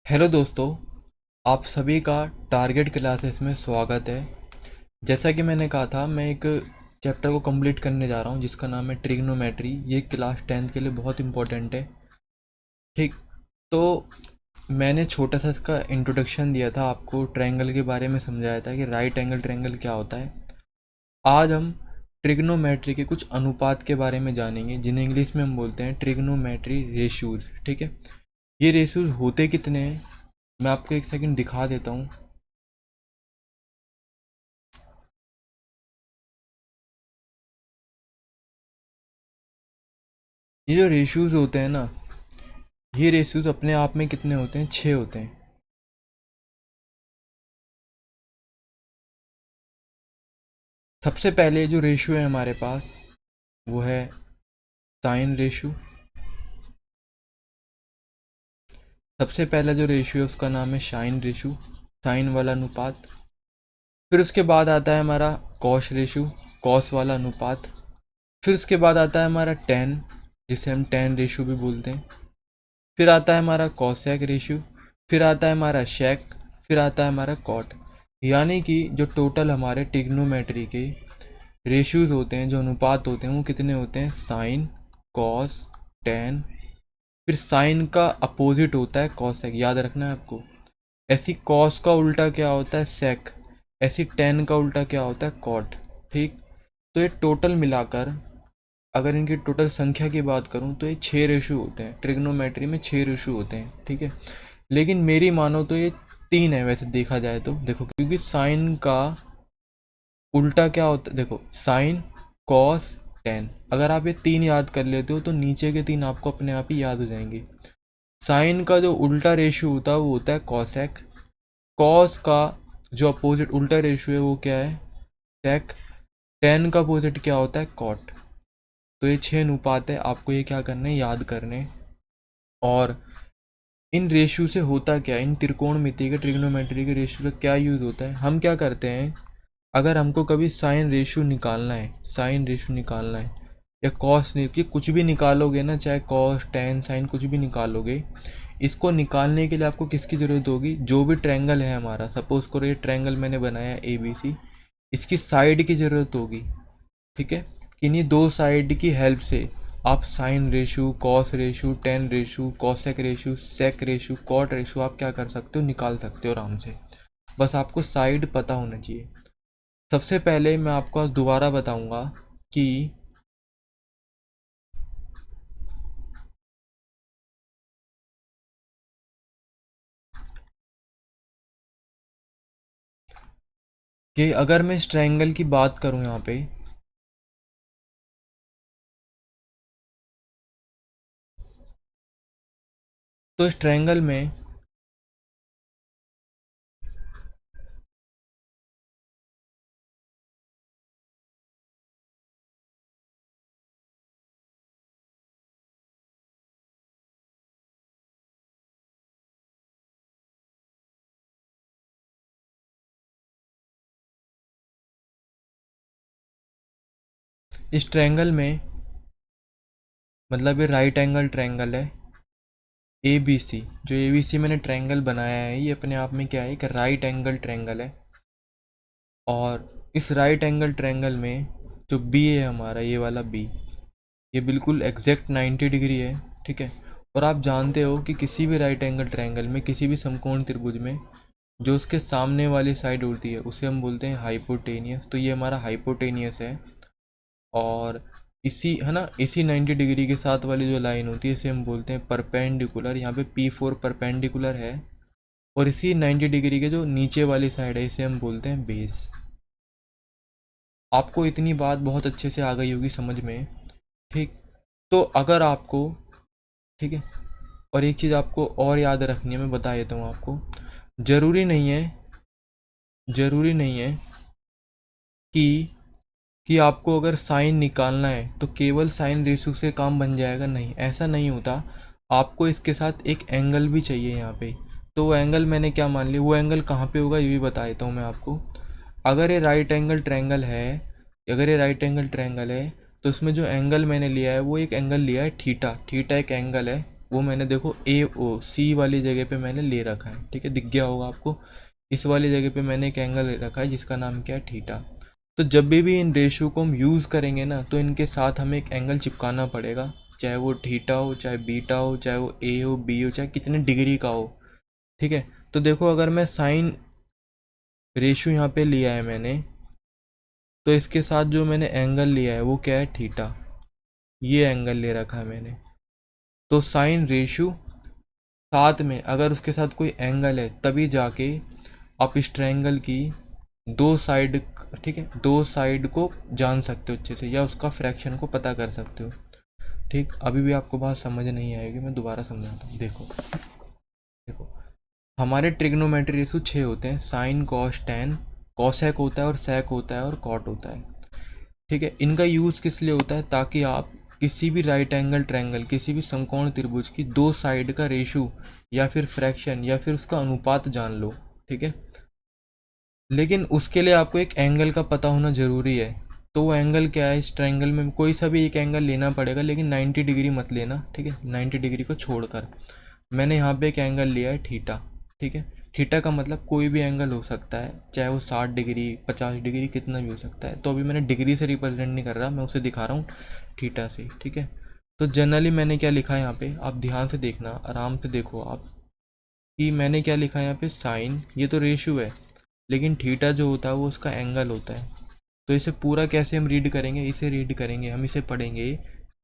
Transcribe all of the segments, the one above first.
Hello दोस्तों, आप सभी का टारगेट क्लासेस में स्वागत है। जैसा कि मैंने कहा था, मैं एक चैप्टर को कंप्लीट करने जा रहा हूं जिसका नाम है ट्रिग्नोमेट्री। ये क्लास 10th के लिए बहुत इंपॉर्टेंट है। ठीक, तो मैंने छोटा सा इसका इंट्रोडक्शन दिया था, आपको ट्रायंगल के बारे में समझाया था कि राइट एंगल ट्रायंगल क्या होता है। आज हम ट्रिग्नोमेट्री के कुछ अनुपात के बारे में जानेंगे, जिन्हें इंग्लिश में हम बोलते हैं ट्रिग्नोमेट्री रेशियोज। ठीक है, ये रेशियोज होते कितने हैं मैं आपको एक सेकंड दिखा देता हूँ। ये जो रेशियोज होते हैं ना, ये रेशियोज अपने आप में कितने होते हैं? 6 होते हैं। सबसे पहले जो रेशियो है हमारे पास, वो है साइन रेशियो। सबसे पहला जो रेशियो है उसका नाम है साइन रेशियो, साइन वाला अनुपात। फिर उसके बाद आता है हमारा कॉस रेशियो, कॉस वाला अनुपात। फिर उसके बाद आता है हमारा टेन, जिसे हम टेन रेशियो भी बोलते हैं। फिर आता है हमारा कॉसेक रेशियो। फिर आता है हमारा शेक। फिर आता है हमारा कॉट। यानी कि जो टोटल हमारे ट्रिग्नोमेट्री के रेशियोज होते हैं, जो अनुपात होते हैं, वो कितने होते हैं? Sine, cos, tan. फिर साइन का अपोजिट होता है कॉसेक, याद रखना है आपको। ऐसी कॉस का उल्टा क्या होता है? सेक। ऐसी टेन का उल्टा क्या होता है? कॉट। ठीक, तो ये टोटल मिलाकर, अगर इनकी टोटल संख्या की बात करूं तो ये 6 रेशियो होते हैं। ट्रिग्नोमेट्री में 6 रेशियो होते हैं। ठीक है, लेकिन मेरी मानो तो ये 3 है वैसे देखा जाए तो। देखो, क्योंकि साइन का उल्टा क्या होता है? देखो, साइन, कॉस, टेन। अगर आप ये 3 याद कर लेते हो तो नीचे के 3 आपको अपने आप ही याद हो जाएंगे। साइन का जो उल्टा रेशियो होता है वो होता है कॉसेक। कॉस का जो अपोजिट उल्टा रेशियो है वो क्या है? सेक। टेन का अपोजिट क्या होता है? कॉट। तो ये 6 अनुपात है, आपको ये क्या करना है? याद करने। और इन रेशियो से होता क्या है? इन त्रिकोणमिति के ट्रिग्नोमेट्री के रेशियो का क्या यूज़ होता है? हम क्या करते हैं, अगर हमको कभी साइन रेशियो निकालना है, साइन रेशियो निकालना है या कॉस नहीं, कि कुछ भी निकालोगे ना, चाहे कॉस, टेन, साइन कुछ भी निकालोगे, इसको निकालने के लिए आपको किसकी ज़रूरत होगी? जो भी ट्रायंगल है हमारा, सपोज करो ये ट्रायंगल मैंने बनाया है ABC, इसकी साइड की ज़रूरत होगी। ठीक है, किन्हीं दो साइड की हेल्प से आप sine ratio, cos ratio, tan ratio, cosec ratio, sec ratio, cot ratio आप क्या कर सकते हो? निकाल सकते हो आराम से। बस आपको साइड पता होना चाहिए। सबसे पहले मैं आपको दोबारा बताऊंगा कि अगर मैं इस ट्रायंगल की बात करूं यहाँ पे, तो इस ट्रायंगल में इस ट्रायंगल में मतलब ये राइट एंगल ट्रायंगल है ABC। जो ABC मैंने ट्रायंगल बनाया है, ये अपने आप में क्या है? एक राइट एंगल ट्रायंगल है। और इस राइट एंगल ट्रायंगल में जो B है हमारा, ये वाला B, ये बिल्कुल एग्जैक्ट 90 डिग्री है। ठीक है, और आप जानते हो कि किसी भी राइट एंगल ट्रायंगल में, किसी भी समकोण त्रिभुज में, जो उसके सामने वाली साइड होती है उसे हम बोलते हैं हाइपोटेनियस। तो ये हमारा हाइपोटेनियस है। और इसी है ना, इसी 90 डिग्री के साथ वाली जो लाइन होती है इसे हम बोलते हैं परपेंडिकुलर। यहाँ पे P4 परपेंडिकुलर है। और इसी 90 डिग्री के जो नीचे वाली साइड है इसे हम बोलते हैं बेस। आपको इतनी बात बहुत अच्छे से आ गई होगी समझ में। ठीक, तो अगर आपको, ठीक है, और एक चीज़ आपको और याद रखनी है, मैं बता देता हूँ आपको। ज़रूरी नहीं है, ज़रूरी नहीं है कि आपको अगर साइन निकालना है तो केवल साइन रेशियो से काम बन जाएगा। नहीं, ऐसा नहीं होता। आपको इसके साथ एक एंगल भी चाहिए यहाँ पे। तो वो एंगल मैंने क्या मान लिया, वो एंगल कहाँ पे होगा ये भी बता देता हूँ मैं आपको। अगर ये राइट एंगल ट्रायंगल है, अगर ये राइट एंगल ट्रायंगल है, तो उसमें जो एंगल मैंने लिया है वो एक एंगल लिया है थीटा। थीटा एक एंगल है। वो मैंने देखो ए ओ सी वाली जगह पे मैंने ले रखा है, ठीक है, दिख गया होगा आपको। इस वाली जगह पे मैंने एक एंगल ले रखा है जिसका नाम क्या है, थीटा। तो जब भी इन रेशियो को हम यूज़ करेंगे ना, तो इनके साथ हमें एक एंगल चिपकाना पड़ेगा, चाहे वो थीटा हो, चाहे बीटा हो, चाहे वो ए हो, बी हो, चाहे कितने डिग्री का हो, ठीक है। तो देखो अगर मैं साइन रेशियो यहाँ पे लिया है मैंने, तो इसके साथ जो मैंने एंगल लिया है वो क्या है, थीटा। ये एंगल ले रखा है मैंने। तो साइन रेशियो साथ में अगर उसके साथ कोई एंगल है तभी जाके आप इस ट्रायंगल की दो साइड, ठीक है, दो साइड को जान सकते हो अच्छे से, या उसका फ्रैक्शन को पता कर सकते हो। ठीक, अभी भी आपको बात समझ नहीं आएगी, मैं दोबारा समझाता हूँ। देखो देखो, हमारे ट्रिग्नोमेट्री रेशो 6 होते हैं, साइन कॉस टेन, कॉसेक होता है और सेक होता है और कॉट होता है, ठीक है। इनका यूज़ किस लिए होता है, ताकि आप किसी भी राइट एंगल ट्रायंगल, किसी भी समकोण त्रिभुज की दो साइड का रेशो या फिर फ्रैक्शन या फिर उसका अनुपात जान लो, ठीक है। लेकिन उसके लिए आपको एक एंगल का पता होना ज़रूरी है। तो वो एंगल क्या है, इस ट्रायंगल में कोई सा भी एक एंगल लेना पड़ेगा, लेकिन 90 डिग्री मत लेना, ठीक है, 90 डिग्री को छोड़कर। मैंने यहाँ पे एक एंगल लिया है थीटा, ठीक है। थीटा का मतलब कोई भी एंगल हो सकता है, चाहे वो 60 डिग्री 50 डिग्री कितना भी हो सकता है। तो अभी मैंने डिग्री से रिप्रेजेंट नहीं कर रहा, मैं उसे दिखा रहा हूँ थीटा से, ठीक है। तो जनरली मैंने क्या लिखा है यहाँ पे, आप ध्यान से देखना, आराम से देखो आप, कि मैंने क्या लिखा है यहाँ पे, साइन, ये तो रेशियो है, लेकिन थीटा जो होता है वो उसका एंगल होता है। तो इसे पूरा कैसे हम रीड करेंगे, इसे रीड करेंगे हम, इसे पढ़ेंगे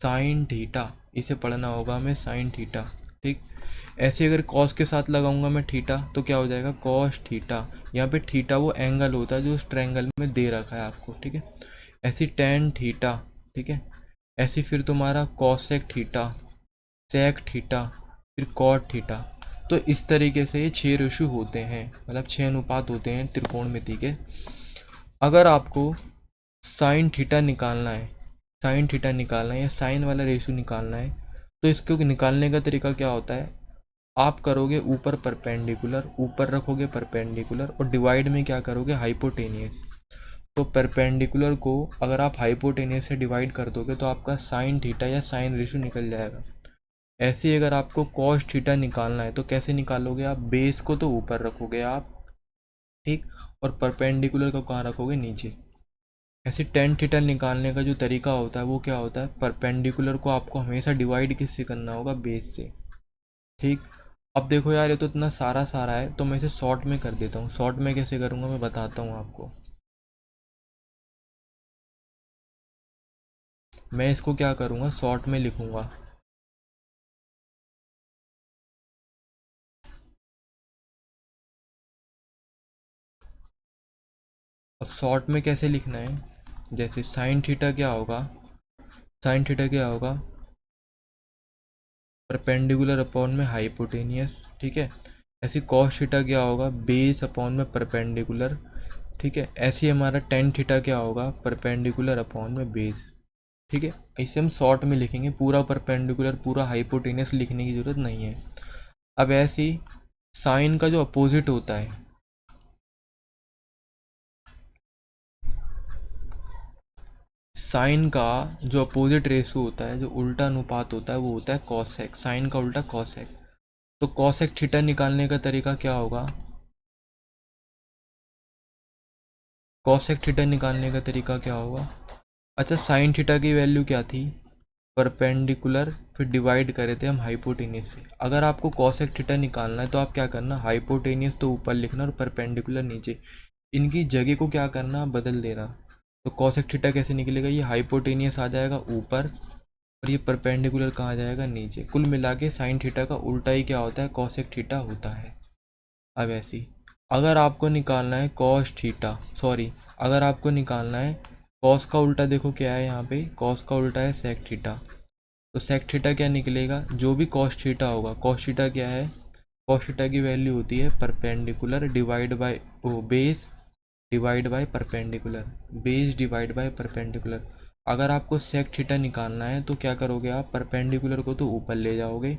साइन थीटा, इसे पढ़ना होगा हमें साइन थीटा, ठीक। ऐसे अगर कॉस के साथ लगाऊंगा मैं थीटा, तो क्या हो जाएगा, कॉस थीटा। यहाँ पे थीटा वो एंगल होता है जो उस ट्रायंगल में दे रखा है आपको, ठीक है। ऐसी टेन थीटा, ठीक है। ऐसी फिर तुम्हारा कॉसेक थीटा, सेक थीटा, फिर कॉट थीटा। तो इस तरीके से ये 6 रेशो होते हैं, मतलब 6 अनुपात होते हैं त्रिकोणमिति के। अगर आपको साइन थीटा निकालना है, साइन थीटा निकालना है या साइन वाला रेशो निकालना है, तो इसको निकालने का तरीका क्या होता है, आप करोगे ऊपर परपेंडिकुलर, ऊपर रखोगे परपेंडिकुलर, और डिवाइड में क्या करोगे, हाइपोटेनियस। तो परपेंडिकुलर को अगर आप हाइपोटेनियस से डिवाइड कर दोगे तो आपका साइन थीटा या साइन रेशो निकल जाएगा। ऐसे ही अगर आपको कॉस थीटा निकालना है तो कैसे निकालोगे, आप बेस को तो ऊपर रखोगे आप, ठीक, और परपेंडिकुलर को कहाँ रखोगे, नीचे। ऐसे टेन थीटा निकालने का जो तरीका होता है वो क्या होता है, परपेंडिकुलर को आपको हमेशा डिवाइड किससे करना होगा, बेस से, ठीक। अब देखो यार, ये तो इतना सारा सारा है, तो मैं इसे शॉर्ट में कर देता हूँ। शॉर्ट में कैसे करूँगा मैं बताता हूँ आपको। मैं इसको क्या करूँगा, शॉर्ट में लिखूँगा। अब शॉर्ट में कैसे लिखना है, जैसे साइन थीटा क्या होगा, साइन थीटा क्या होगा, परपेंडिकुलर अपॉन में हाइपोटेनियस, ठीक है। ऐसे कॉस थीटा क्या होगा, बेस अपॉन में परपेंडिकुलर, ठीक है। ऐसे ही हमारा टेन थीटा क्या होगा, परपेंडिकुलर अपॉन में बेस, ठीक है। इसे हम शॉर्ट में लिखेंगे, पूरा परपेंडिकुलर पूरा हाइपोटेनियस लिखने की ज़रूरत नहीं है। अब ऐसे ही साइन का जो अपोजिट होता है, साइन का जो अपोजिट रेशो होता है, जो उल्टा अनुपात होता है, वो होता है कॉसेक, साइन का उल्टा कॉसेक। तो कॉसेक थीटा निकालने का तरीका क्या होगा, कॉसेक थीटा निकालने का तरीका क्या होगा, अच्छा साइन थीटा की वैल्यू क्या थी, परपेंडिकुलर, फिर डिवाइड करे थे हम हाइपोटेनियस से। अगर आपको कॉसेक थीटा निकालना है तो आप क्या करना, हाइपोटेनियस तो ऊपर लिखना और परपेंडिकुलर नीचे, इनकी जगह को क्या करना, बदल देना। तो कॉसेक थीटा कैसे निकलेगा, ये हाइपोटेनियस आ जाएगा ऊपर और ये परपेंडिकुलर कहाँ जाएगा, नीचे। कुल मिला के साइन थीटा का उल्टा ही क्या होता है, कॉसेक थीटा होता है। अब ऐसी अगर आपको निकालना है कॉस थीटा, सॉरी, अगर आपको निकालना है कॉस का उल्टा, देखो क्या है यहाँ पे, कॉस का उल्टा है सेक थीटा। तो सेक थीटा क्या निकलेगा, जो भी कॉस थीटा होगा, कॉस थीटा क्या है, कॉस थीटा की वैल्यू होती है perpendicular divide by base divide by perpendicular, base divide by perpendicular. अगर आपको सेक थीटा निकालना है तो क्या करोगे आप, परपेंडिकुलर को तो ऊपर ले जाओगे,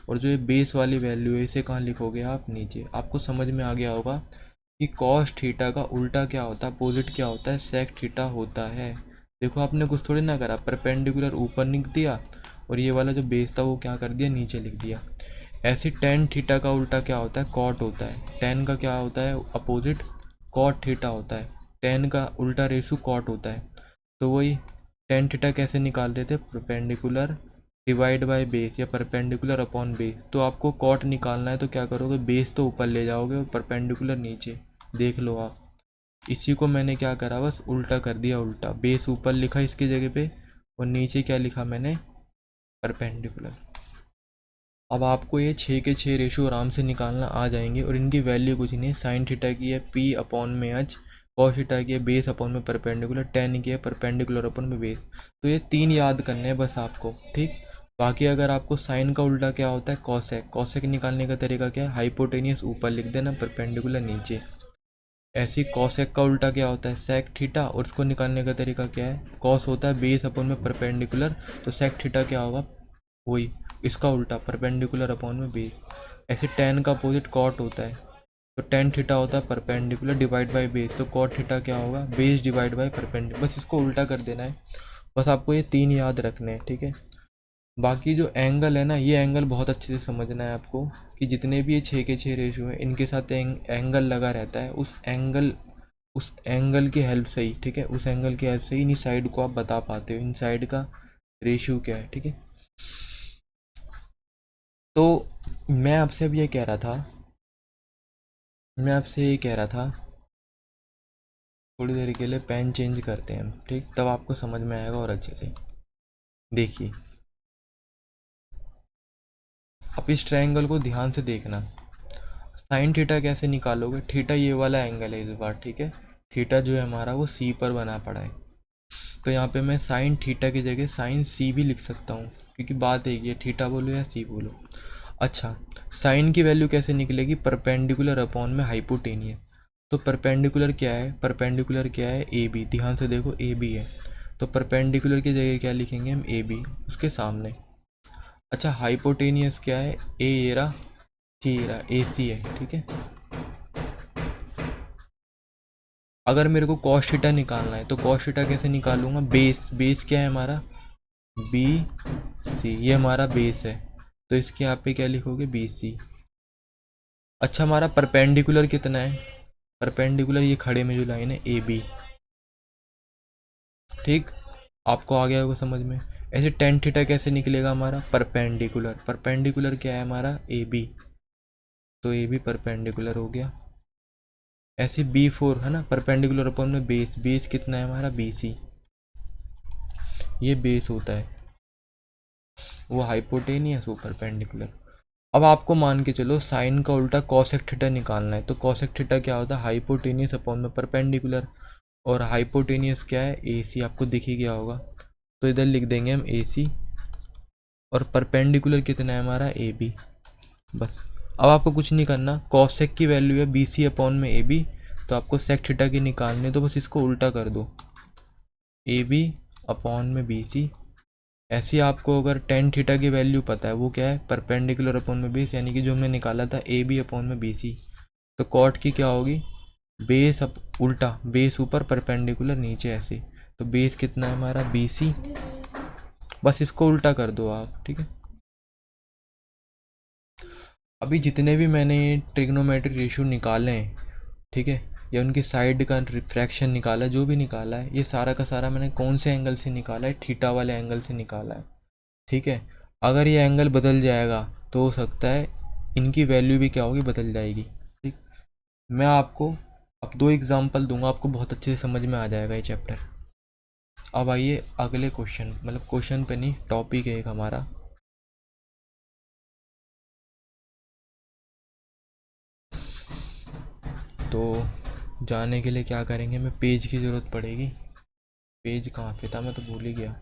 और जो ये बेस वाली वैल्यू है इसे कहाँ लिखोगे आप, नीचे। आपको समझ में आ गया होगा कि कॉस थीटा का उल्टा क्या होता है, अपोजिट क्या होता है, सेक थीटा होता है। देखो आपने कुछ थोड़ी ना करा, परपेंडिकुलर ऊपर लिख दिया और ये वाला जो बेस था वो क्या कर दिया, नीचे लिख दिया। ऐसे टेन थीटा का उल्टा क्या होता है, कॉट होता है। टेन का क्या होता है अपोजिट, कॉट थीटा होता है। टेन का उल्टा रेशो कॉट होता है। तो वही टेन थीटा कैसे निकाल रहे थे, परपेंडिकुलर डिवाइड बाय बेस या परपेंडिकुलर अपॉन बेस। तो आपको कॉट निकालना है तो क्या करोगे, बेस तो ऊपर ले जाओगे और परपेंडिकुलर नीचे। देख लो आप, इसी को मैंने क्या करा, बस उल्टा कर दिया। उल्टा बेस ऊपर लिखा इसकी जगह पे और नीचे क्या लिखा मैंने, परपेंडिकुलर। अब आपको ये 6 के 6 रेशो आराम से निकालना आ जाएंगे और इनकी वैल्यू कुछ नहीं है। साइन थीटा की है पी अपॉन में एच, कॉस थीटा की है बेस अपॉन में परपेंडिकुलर, टेन की है परपेंडिकुलर अपॉन में बेस। तो ये 3 याद करने हैं बस आपको, ठीक। बाकी अगर आपको साइन का उल्टा क्या होता है, कॉसेक। कॉसेक निकालने का तरीका क्या है, हाइपोटेनियस ऊपर लिख देना, परपेंडिकुलर नीचे। ऐसे ही कॉसेक का उल्टा क्या होता है, सेक थीटा, और उसको निकालने का तरीका क्या है, कॉस होता है बेस अपॉन में परपेंडिकुलर, तो सेक थीटा क्या होगा, वही इसका उल्टा परपेंडिकुलर अपॉन में बेस। ऐसे टेन का अपोजिट कॉट होता है, तो टेन थीटा होता है परपेंडिकुलर डिवाइड बाय बेस, तो कॉट थीटा क्या होगा, बेस डिवाइड बाय परपेंडिकुलर। बस इसको उल्टा कर देना है। बस आपको ये 3 याद रखने हैं, ठीक है। बाकी जो एंगल है ना, ये एंगल बहुत अच्छे से समझना है आपको कि जितने भी ये 6 के 6 रेशियो है इनके साथ एंगल लगा रहता है। उस एंगल की हेल्प से ही, ठीक है, उस एंगल की हेल्प से ही इन साइड को आप बता पाते हो, इन साइड का रेशियो क्या है, ठीक है। तो मैं आपसे अब ये कह रहा था, थोड़ी देर के लिए पेन चेंज करते हैं हम, ठीक, तब आपको समझ में आएगा और अच्छे से। देखिए, आप इस ट्रायंगल को ध्यान से देखना। साइन थीटा कैसे निकालोगे, थीटा ये वाला एंगल है इस बार, ठीक है। थीटा जो है हमारा वो सी पर बना पड़ा है, तो यहाँ पे मैं साइन थीटा की जगह साइन सी भी लिख सकता हूँ, क्योंकि बात एक ही है, थीटा बोलो या सी बोलो। अच्छा, साइन की वैल्यू कैसे निकलेगी, परपेंडिकुलर अपॉन में हाइपोटेनियस। तो परपेंडिकुलर क्या है, ए बी। ध्यान से देखो, ए बी है, तो परपेंडिकुलर की जगह क्या लिखेंगे हम, ए बी उसके सामने। अच्छा, हाइपोटेनियस क्या है, ए ये रहा, सी ये रहा, ए सी है, ठीक है। अगर मेरे को कॉस थीटा निकालना है तो कॉस थीटा कैसे निकालूंगा, बेस क्या है हमारा, बी सी, ये हमारा बेस है, तो इसके यहाँ पे क्या लिखोगे, बी सी। अच्छा, हमारा परपेंडिकुलर कितना है, परपेंडिकुलर ये खड़े में जो लाइन है ए बी, ठीक। आपको आ गया होगा समझ में। ऐसे टेन थीटा कैसे निकलेगा हमारा, परपेंडिकुलर, परपेंडिकुलर क्या है हमारा, ए बी, तो ए बी परपेंडिकुलर हो गया। ऐसे बी फोर है ना, परपेंडिकुलर अपॉन में बेस, बेस कितना है हमारा, बी सी, ये बेस होता है, वो हाइपोटेनियस वो परपेंडिकुलर। अब आपको मान के चलो साइन का उल्टा कॉसेक थीटा निकालना है, तो कॉसेक थीटा क्या होता है, हाइपोटेनियस अपॉन में परपेंडिकुलर, और हाइपोटेनियस क्या है, ए सी, आपको दिख ही गया होगा, तो इधर लिख देंगे हम ए सी, और परपेंडिकुलर कितना है हमारा, ए बी। बस, अब आपको कुछ नहीं करना, कॉसेक की वैल्यू है बी सी अपॉन में ए बी, तो आपको सेक थीटा की निकालनी है, तो बस इसको उल्टा कर दो, ए बी अपॉन में बी सी। ऐसे ही आपको अगर टेन थीटा की वैल्यू पता है, वो क्या है, परपेंडिकुलर अपॉन में बेस, यानी कि जो हमने निकाला था ए बी अपॉन में बी सी। तो कॉट की क्या होगी, बेस अप उल्टा, बेस ऊपर परपेंडिकुलर नीचे, ऐसे। तो बेस कितना है हमारा, बी सी। बस इसको उल्टा कर दो आप, ठीक है। अभी जितने भी मैंने ट्रिग्नोमेट्रिक रेशियो निकाले हैं, ठीक है, या उनकी साइड का रिफ्रैक्शन निकाला है, जो भी निकाला है, ये सारा का सारा मैंने कौन से एंगल से निकाला है, थीटा वाले एंगल से निकाला है, ठीक है। अगर ये एंगल बदल जाएगा तो हो सकता है इनकी वैल्यू भी क्या होगी, बदल जाएगी, ठीक। मैं आपको अब 2 एग्जांपल दूंगा, आपको बहुत अच्छे से समझ में आ जाएगा ये चैप्टर। अब आइए अगले क्वेश्चन, मतलब क्वेश्चन पे नहीं, टॉपिक है एक हमारा। तो जाने के लिए क्या करेंगे, हमें पेज की ज़रूरत पड़ेगी। पेज कहाँ पे था, मैं तो भूल ही गया।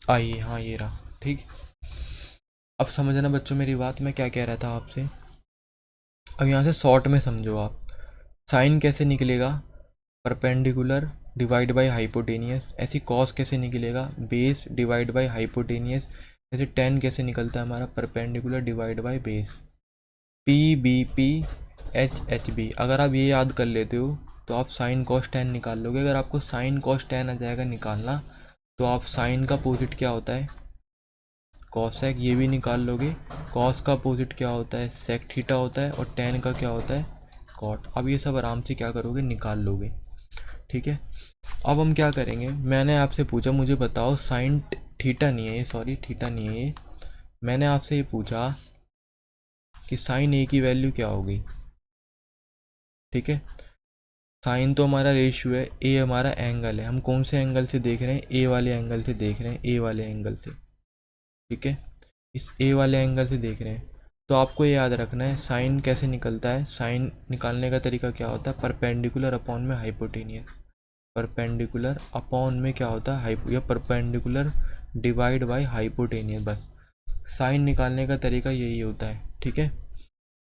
आइए, हाँ ये रहा, ठीक। अब समझना बच्चों मेरी बात, मैं क्या कह रहा था आपसे। अब यहाँ से शॉर्ट में समझो आप, साइन कैसे निकलेगा, परपेंडिकुलर डिवाइड बाई हाइपोटेनियस। ऐसी कॉस कैसे निकलेगा, बेस डिवाइड बाई हाइपोटेनियस। जैसे टेन कैसे निकलता है हमारा, perpendicular divide by base. P B P H B, अगर आप ये याद कर लेते हो तो आप साइन कॉस टेन निकाल लोगे। अगर आपको साइन कॉस टेन आ जाएगा निकालना, तो आप साइन का अपोजिट क्या होता है, कॉसेक, ये भी निकाल लोगे। कॉस का अपोजिट क्या होता है, सेक थीटा होता है। और टेन का क्या होता है, कॉट। अब ये सब आराम से क्या करोगे, निकाल लोगे। ठीक है, अब हम क्या करेंगे, मैंने आपसे पूछा मुझे बताओ साइन थीटा नहीं है ये, सॉरी थीटा नहीं है ये, मैंने आपसे ये पूछा कि साइन ए की वैल्यू क्या होगी। ठीक है, साइन तो हमारा रेशियो है, ए हमारा एंगल है। हम कौन से एंगल से देख रहे हैं, ए वाले एंगल से देख रहे हैं, ए वाले एंगल से। ठीक है, इस ए वाले एंगल से देख रहे हैं। तो आपको ये याद रखना है साइन कैसे निकलता है। साइन निकालने का तरीका क्या होता है, परपेंडिकुलर अपॉन में हाइपोटेनियस। परपेंडिकुलर अपॉन में क्या होता है, हाइपो, या परपेंडिकुलर डिवाइड बाय हाइपोटेनियस। बस साइन निकालने का तरीका यही होता है। ठीक है,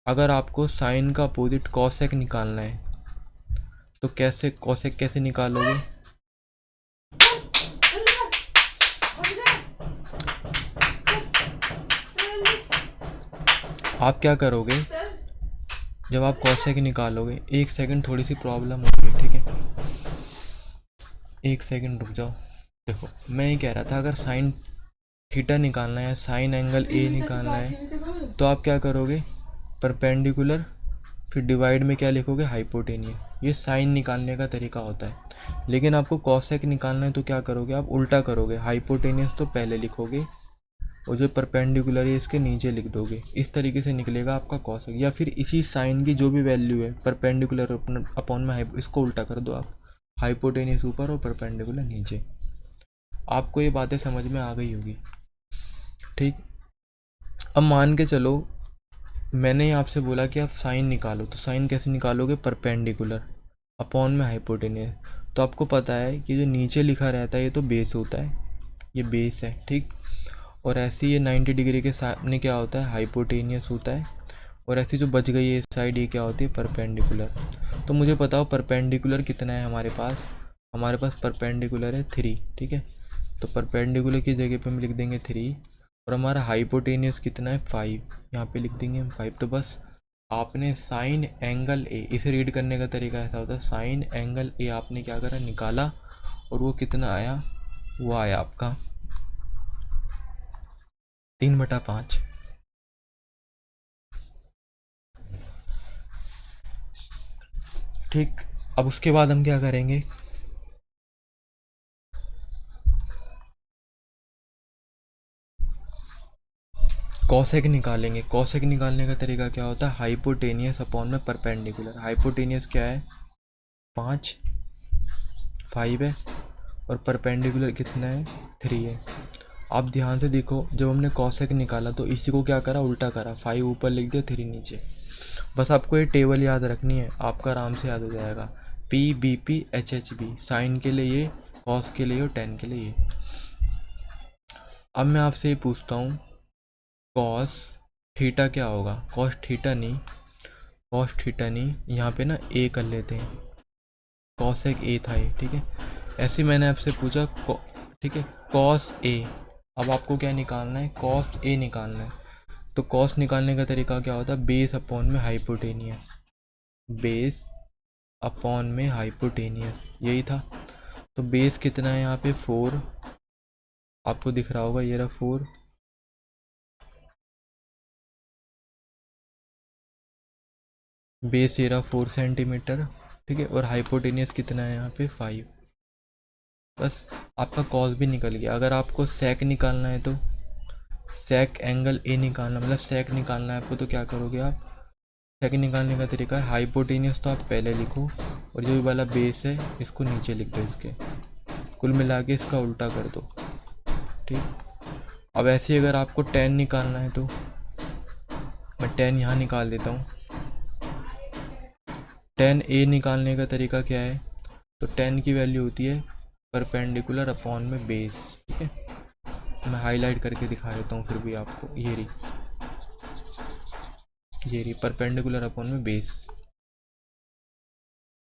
अगर आपको साइन का अपोजिट कॉसेक निकालना है तो कैसे, कॉसेक कैसे निकालोगे, आप क्या करोगे, जब आप कॉसेक निकालोगे, एक सेकंड थोड़ी सी प्रॉब्लम हो रही है। ठीक है, एक सेकंड रुक जाओ। देखो मैं ये कह रहा था, अगर साइन थीटा निकालना है, साइन एंगल ए निकालना है, तो आप क्या करोगे, परपेंडिकुलर, फिर डिवाइड में क्या लिखोगे, हाइपोटेनियस। ये साइन निकालने का तरीका होता है। लेकिन आपको कॉसेक निकालना है तो क्या करोगे, आप उल्टा करोगे, हाइपोटेनियस तो पहले लिखोगे और जो परपेंडिकुलर है इसके नीचे लिख दोगे। इस तरीके से निकलेगा आपका कॉसेक। या फिर इसी साइन की जो भी वैल्यू है, परपेंडिकुलर अपॉन में इसको उल्टा कर दो आप, हाइपोटेनियस ऊपर और परपेंडिकुलर नीचे। आपको ये बातें समझ में आ गई होगी। ठीक, अब मान के चलो मैंने आपसे बोला कि आप साइन निकालो, तो साइन कैसे निकालोगे, परपेंडिकुलर अपॉन में हाइपोटेनियस। तो आपको पता है कि जो नीचे लिखा रहता है ये तो बेस होता है, ये बेस है। ठीक, और ऐसे ये 90 डिग्री के सामने क्या होता है, हाइपोटेनियस होता है। और ऐसी जो बच गई है इस साइड, ये क्या होती है, परपेंडिकुलर। तो मुझे बताओ परपेंडिकुलर कितना है हमारे पास, हमारे पास परपेंडिकुलर है 3। ठीक है, तो परपेंडिकुलर की जगह पे हम लिख देंगे 3। और हमारा हाइपोटेनियस कितना है, 5, यहाँ पे लिख देंगे हम 5। तो बस आपने साइन एंगल ए, इसे रीड करने का तरीका ऐसा होता है, साइन एंगल ए आपने क्या करा, निकाला, और वो कितना आया, वो आया आपका 3/5। ठीक, अब उसके बाद हम क्या करेंगे, कॉसेक निकालेंगे। कॉसेक निकालने का तरीका क्या होता है, हाइपोटेनियस अपॉन में परपेंडिकुलर। हाइपोटेनियस क्या है, 5 है, और परपेंडिकुलर कितना है, 3 है। आप ध्यान से देखो, जब हमने कॉसेक निकाला तो इसी को क्या करा, उल्टा करा, 5 ऊपर लिख दिया, 3 नीचे। बस आपको ये टेबल याद रखनी है, आपका आराम से याद हो जाएगा। P B P H B, sine के लिए ये, कॉस के लिए और टेन के लिए ये। अब मैं आपसे ये पूछता हूँ, कॉस थीटा क्या होगा, कॉस थीटा नहीं, कॉस थीटा नहीं, यहाँ पे ना ए कर लेते हैं, कॉसेक ए था ये। ठीक है, ऐसे मैंने आपसे पूछा ठीक है, कॉस ए। अब आपको क्या निकालना है, कॉस ए निकालना है। तो कॉस निकालने का तरीका क्या होता है, बेस अपॉन में हाइपोटेनियस, बेस अपॉन में हाइपोटेनियस, यही था। तो बेस कितना है यहाँ पे, 4, आपको दिख रहा होगा, ये रहा 4। बेस ये रहा 4 सेंटीमीटर। ठीक है, और हाइपोटेनियस कितना है यहाँ पे, 5। बस आपका कॉस भी निकल गया। अगर आपको सेक निकालना है तो सेक एंगल ए निकालना, मतलब सेक निकालना है आपको, तो क्या करोगे आप, सेक निकालने का तरीका है, हाइपोटेनियस तो आप पहले लिखो, और जो वाला बेस है इसको नीचे लिख दो इसके, कुल मिला के इसका उल्टा कर दो। ठीक, अब ऐसे ही अगर आपको 10 निकालना है तो मैं 10 यहाँ निकाल देता हूँ। 10 ए निकालने का तरीका क्या है, तो 10 की वैल्यू होती है परपेंडिकुलर अपॉन में बेस। ठीक है, मैं हाईलाइट करके दिखा देता हूँ फिर भी आपको, ये रही परपेंडिकुलर अपॉन में बेस।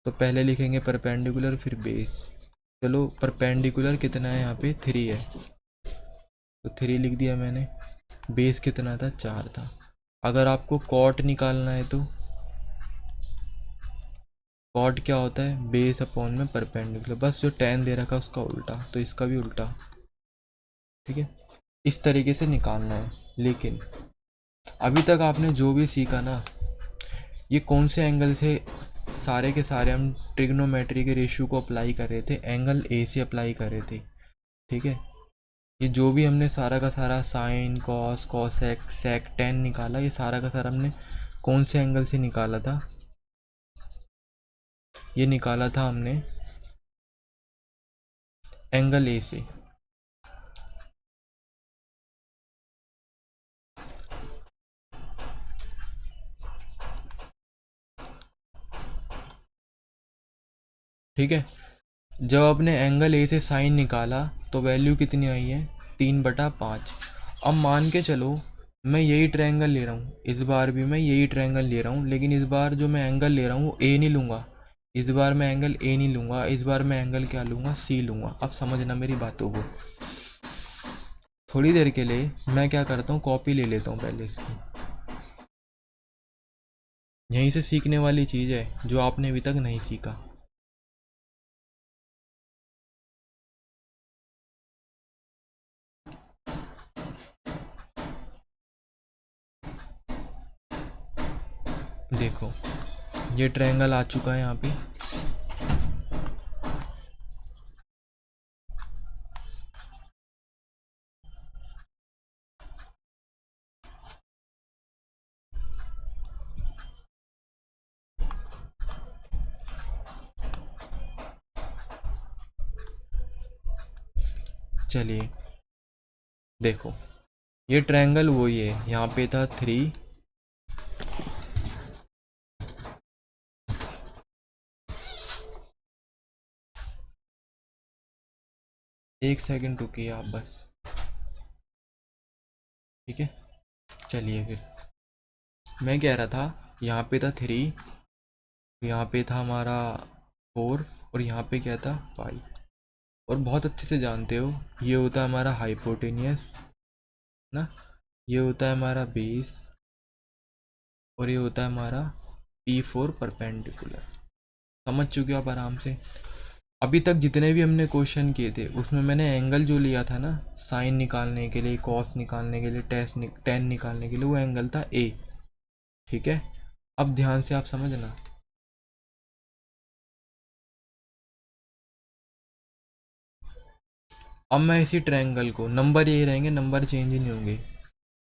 तो पहले लिखेंगे परपेंडिकुलर फिर बेस, चलो परपेंडिकुलर कितना है यहाँ पे 3 है, तो 3 लिख दिया मैंने। बेस कितना था 4 था। अगर आपको कॉट निकालना है तो कॉट क्या होता है, बेस अपॉन में परपेंडिकुलर, बस जो टेन दे रखा है उसका उल्टा, तो इसका भी उल्टा। ठीक है, इस तरीके से निकालना है। लेकिन अभी तक आपने जो भी सीखा ना, ये कौन से एंगल से सारे के सारे हम ट्रिग्नोमेट्री के रेशियो को अप्लाई कर रहे थे, एंगल ए से अप्लाई कर रहे थे। ठीक है, ये जो भी हमने सारा का सारा sine cos cosec sec tan निकाला, ये सारा का सारा हमने कौन से एंगल से निकाला था, ये निकाला था हमने एंगल ए से। ठीक है, जब आपने एंगल ए से साइन निकाला तो वैल्यू कितनी आई है, 3/5। अब मान के चलो मैं यही ट्रायंगल ले रहा हूँ, इस बार भी मैं यही ट्रायंगल ले रहा हूँ, लेकिन इस बार जो मैं एंगल ले रहा हूँ वो ए नहीं लूँगा। इस बार मैं एंगल ए नहीं लूँगा, इस बार मैं एंगल क्या लूँगा, सी लूँगा। अब समझना मेरी बातों को। थोड़ी देर के लिए मैं क्या करता हूँ, कॉपी ले लेता हूँ पहले इसकी। यहीं से सीखने वाली चीज़ है जो आपने अभी तक नहीं सीखा। देखो ये ट्रायंगल आ चुका है यहाँ पे। चलिए देखो, ये ट्रायंगल वही है, यहाँ पे था 3, एक सेकंड रुकिए आप बस। ठीक है, चलिए फिर मैं कह रहा था, यहाँ पे था 3, यहाँ पे था हमारा 4, और यहाँ पे क्या था 5। और बहुत अच्छे से जानते हो, ये होता है हमारा हाइपोटेनियस ना, ये होता है हमारा बेस, और ये होता है हमारा P4 परपेंडिकुलर। समझ चुके हो आप आराम से। अभी तक जितने भी हमने क्वेश्चन किए थे उसमें मैंने एंगल जो लिया था ना, साइन निकालने के लिए, कॉस निकालने के लिए, टेन निकालने के लिए, वो एंगल था ए। ठीक है, अब ध्यान से आप समझना। अब मैं इसी ट्रायंगल को, नंबर यही रहेंगे, नंबर चेंज ही नहीं होंगे।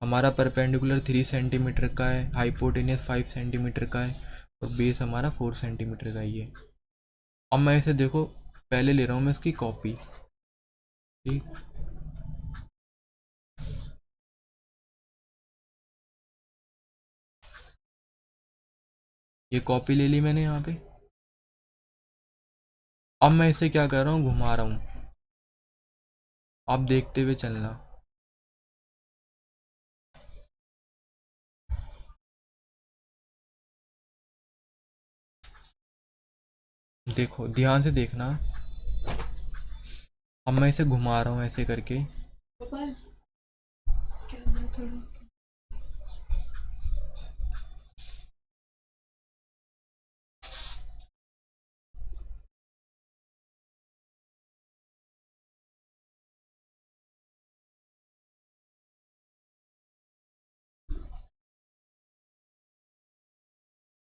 हमारा परपेंडिकुलर 3 सेंटीमीटर का है, हाइपोटेनियस 5 सेंटीमीटर का है, और बेस हमारा 4 सेंटीमीटर का ही है। अब मैं इसे देखो, पहले ले रहा हूँ मैं इसकी कॉपी। ठीक, ये कॉपी ले ली मैंने यहाँ पे। अब मैं इसे क्या कर रहा हूँ, घुमा रहा हूँ। आप देखते हुए चलना। देखो ध्यान से देखना। अब मैं इसे घुमा रहा हूँ ऐसे करके। गोपाल, कैमरा थोड़ा।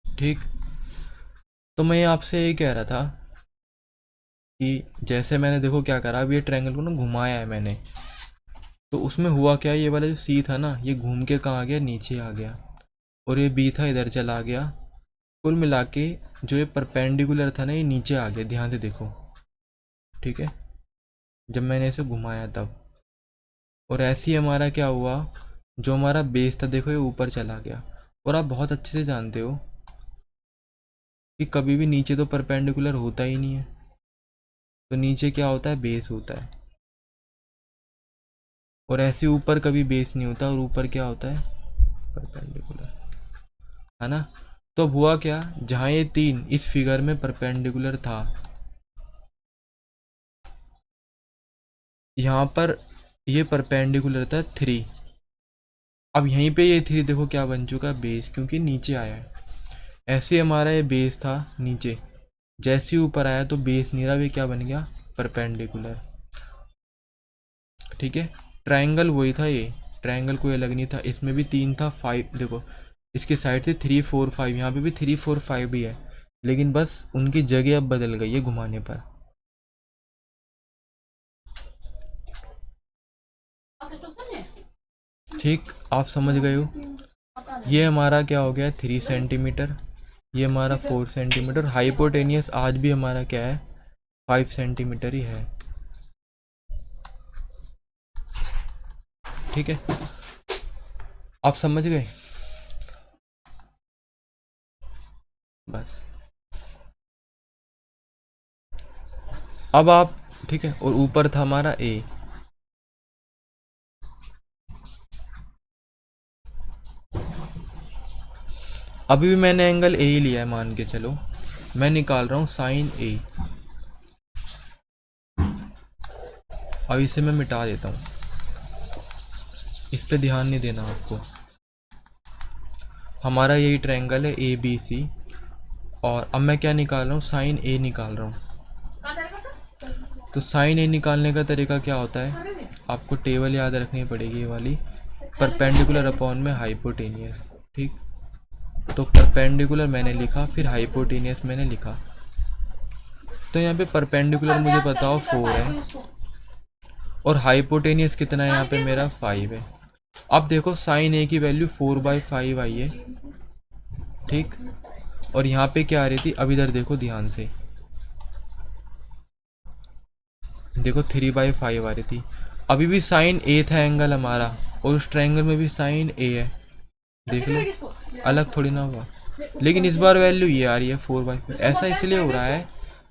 ठीक, तो मैं आपसे ये कह रहा था कि जैसे मैंने देखो क्या करा, अब ये ट्रायंगल को ना घुमाया है मैंने, तो उसमें हुआ क्या, ये वाला जो सी था ना, ये घूम के कहाँ आ गया, नीचे आ गया, और ये बी था इधर चला गया। कुल मिला के जो ये परपेंडिकुलर था ना, ये नीचे आ गया, ध्यान से देखो। ठीक है, जब मैंने इसे घुमाया तब, और ऐसे ही हमारा क्या हुआ, जो हमारा बेस था देखो ये ऊपर चला गया। और आप बहुत अच्छे से जानते हो कि कभी भी नीचे तो परपेंडिकुलर होता ही नहीं है, तो नीचे क्या होता है, बेस होता है। और ऐसे ऊपर कभी बेस नहीं होता, और ऊपर क्या होता है, परपेंडिकुलर, है ना। तो अब हुआ क्या, जहाँ ये 3 इस फिगर में परपेंडिकुलर था, यहाँ पर ये परपेंडिकुलर था 3। अब यहीं पे ये 3 देखो क्या बन चुका है, बेस, क्योंकि नीचे आया है। ऐसे ही हमारा ये बेस था नीचे, जैसे ही ऊपर आया तो बेस नीरा भी क्या बन गया, परपेंडिकुलर। ठीक है, ट्रायंगल वही था ये, ट्रायंगल कोई अलग नहीं था। इसमें भी 3 था, 5 देखो इसके साइड से 3 4 5, यहाँ पे भी 3 4 5 भी है, लेकिन बस उनकी जगह अब बदल गई है घुमाने पर। ठीक, आप समझ गए हो। ये हमारा क्या हो गया, 3 सेंटीमीटर, ये हमारा 4 सेंटीमीटर। हाइपोटेनियस आज भी हमारा क्या है, 5 सेंटीमीटर ही है। ठीक है, आप समझ गए बस। अब आप, ठीक है, और ऊपर था हमारा ए। अभी भी मैंने एंगल ए ही लिया है, मान के चलो। मैं निकाल रहा हूँ साइन ए। अब इसे मैं मिटा देता हूँ, इस पे ध्यान नहीं देना आपको। हमारा यही ट्रायंगल है ए बी सी, और अब मैं क्या निकाल रहा हूँ, साइन ए निकाल रहा हूँ। तो साइन ए निकालने का तरीका क्या होता है, आपको टेबल याद रखनी पड़ेगी, ये वाली, परपेंडिकुलर अपॉन में हाइपोटेनियस। ठीक, तो परपेंडिकुलर मैंने लिखा, फिर हाइपोटेनियस मैंने लिखा। तो यहाँ पे परपेंडिकुलर मुझे बताओ 4 है, और हाइपोटेनियस कितना है यहाँ पे मेरा 5 है। अब देखो साइन ए की वैल्यू 4/5 आई है। ठीक, और यहाँ पे क्या आ रही थी, अब इधर देखो ध्यान से, देखो 3/5 आ रही थी। अभी भी साइन ए था एंगल हमारा, और उस ट्रायंगल में भी साइन ए है, देख लो, अलग थोड़ी ना हुआ। लेकिन इस बार वैल्यू ये आ रही है 4/5। ऐसा इसलिए हो रहा है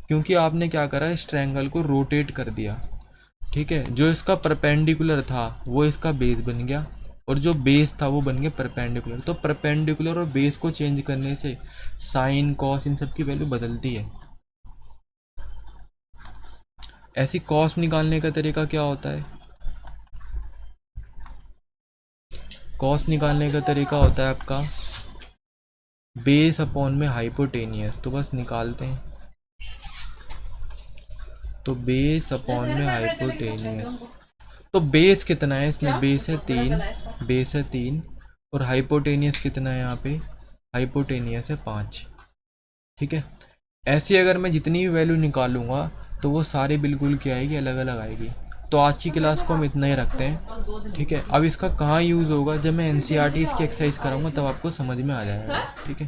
क्योंकि आपने क्या करा, इस ट्रायंगल को रोटेट कर दिया। ठीक है, जो इसका परपेंडिकुलर था वो इसका बेस बन गया, और जो बेस था वो बन गया परपेंडिकुलर। तो परपेंडिकुलर और बेस को चेंज करने से साइन कॉस इन सब की वैल्यू बदलती है। ऐसी कॉस निकालने का तरीका क्या होता है, कॉस निकालने का तरीका होता है आपका बेस अपॉन में हाइपोटेनियस। तो बस निकालते हैं, तो बेस अपॉन में हाइपोटेनियस। तो बेस कितना है इसमें, बेस है 3, बेस है 3, और हाइपोटेनियस कितना है यहाँ पे, हाइपोटेनियस है 5। ठीक है, ऐसे अगर मैं जितनी भी वैल्यू निकालूंगा तो वो सारी बिल्कुल क्या आएगी, अलग अलग आएगी। तो आज की क्लास को हम इतना ही रखते हैं। ठीक है, अब इसका कहाँ यूज़ होगा, जब मैं एनसीईआरटी इसकी एक्सरसाइज कराऊंगा तब आपको समझ में आ जाएगा। ठीक है।